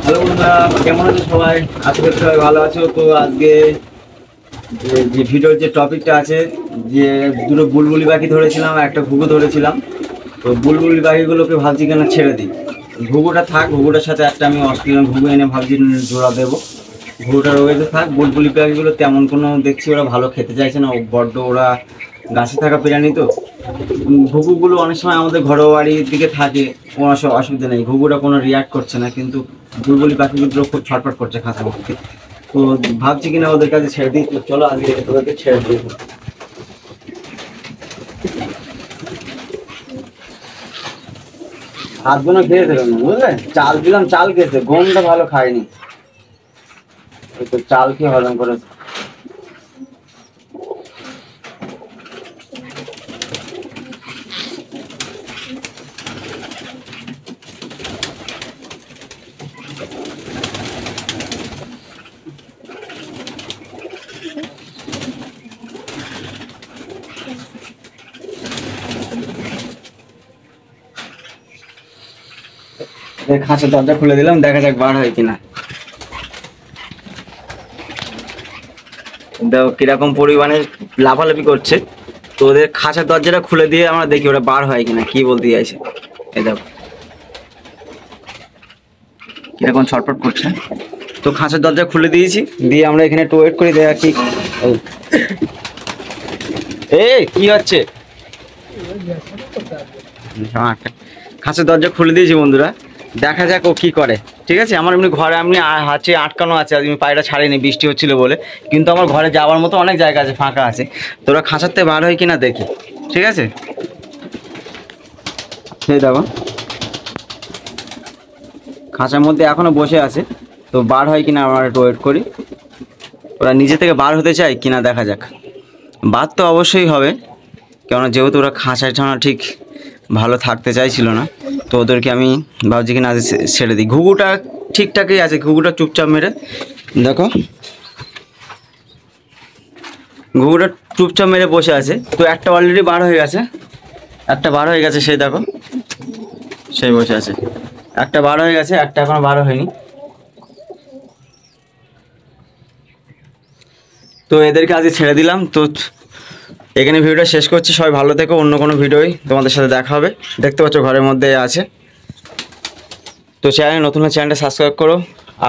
Hello বন্ধুরা, কেমন আছো সবাই? আজকে সবাই ভালো আছো তো? আজকে যে ভিডিওর যে টপিকটা আছে, যে দুটো বুলবুলি পাখি ধরেছিলাম, একটা ঘুঘু ধরেছিলাম। তো বুলবুলি পাখিগুলোকে ভাবছি কেন ছেড়ে দিই, ঘুঘুটা থাক, ঘুঘুটার সাথে একটা আমি অস্ট্রেলিয়ান ঘুঘু এনে ভাবছি জোড়া দেবো। ঘুঘুটা রয়েছে থাক, বুলবুলি পাখিগুলো তেমন কোনো দেখছি ওরা ভালো খেতে চাইছে না, বড্ড ওরা গাছে থাকা প্রাণী তো। ঘুঘুগুলো অনেক সময় আমাদের ঘরোয়া বাড়ির দিকে থাকে, কোনো অসুবিধা নেই, ঘুঘুটা কোনো রিয়াক্ট করছে না, কিন্তু বুলবুলি পাখিগুলো খুব ছটফট করছে খাঁচার মধ্যে। তো ভাবছি কিনা ওদের কাছে ছেড়ে দিই। তো চলো আজকে ওদেরকে ছেড়ে দিই। হাতগুলো খেয়েছে না, বুঝলে? চাল দিলাম, চাল খেয়েছে, গমটা ভালো খায়নি, তো চাল খেয়ে হজম করেছে। খাঁচার দরজা খুলে দিলাম, দেখা যাক বার হয় কিনা। দেখো কিরকম পরিমাণে লাফালাফি করছে। তো ওদের খাঁচার দরজাটা খুলে দিয়ে আমরা দেখি ওরা বার হয় কিনা, কি বলতে চাইছে। এই দেখো কিরকম ছটফট করছে। তো খাঁচার দরজা খুলে দিয়েছি, দিয়ে আমরা এখানে একটু ওয়েট করি, দেখা কি কি হচ্ছে। খাঁচার দরজা খুলে দিয়েছি বন্ধুরা, দেখা যাক ও কি করে। ঠিক আছে, আমার এমনি ঘরে এমনি হাঁচে আটকানো আছে, আমি পায়রা ছাড়িনি বৃষ্টি হচ্ছিল বলে, কিন্তু আমার ঘরে যাওয়ার মতো অনেক জায়গা আছে, ফাঁকা আছে। তোরা খাঁচার থেকে বার হয় কিনা দেখি। ঠিক আছে, সেই দেখো খাঁচার মধ্যে এখনো বসে আছে, তো বার হয় কিনা আমরা একটু ওয়েট করি। ওরা নিজে থেকে বার হতে চায় কিনা দেখা যাক। বার তো অবশ্যই হবে, কেননা যেহেতু ওরা খাঁচায় ছাড়া ঠিক ভালো থাকতে চাইছিল না, তো ওদেরকে আমি ভাবছি কিনা আজ ছেড়ে দিই। ঘুঘুটা ঠিকঠাকই আছে, ঘুঘুটা চুপচাপ মেরে দেখো, ঘুঘুটা চুপচাপ মেরে বসে আছে। তো একটা অলরেডি বার হয়ে গেছে, একটা বার হয়ে গেছে, সেই দেখো সেই বসে আছে। একটা বার হয়ে গেছে, একটা এখনো বার হয়নি। তো এদেরকে আজকে ছেড়ে দিলাম। তো এখানে ভিডিওটা শেষ করছি, সবাই ভালো থেকো, অন্য কোনো ভিডিওই তোমাদের সাথে দেখা হবে। দেখতে পাচ্ছ ঘরের মধ্যে আছে। তো চ্যানেল নতুন হলে চ্যানেলটা সাবস্ক্রাইব করো,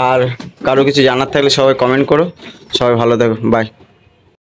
আর কারো কিছু জানার থাকলে সবাই কমেন্ট করো। সবাই ভালো থেকো, বাই।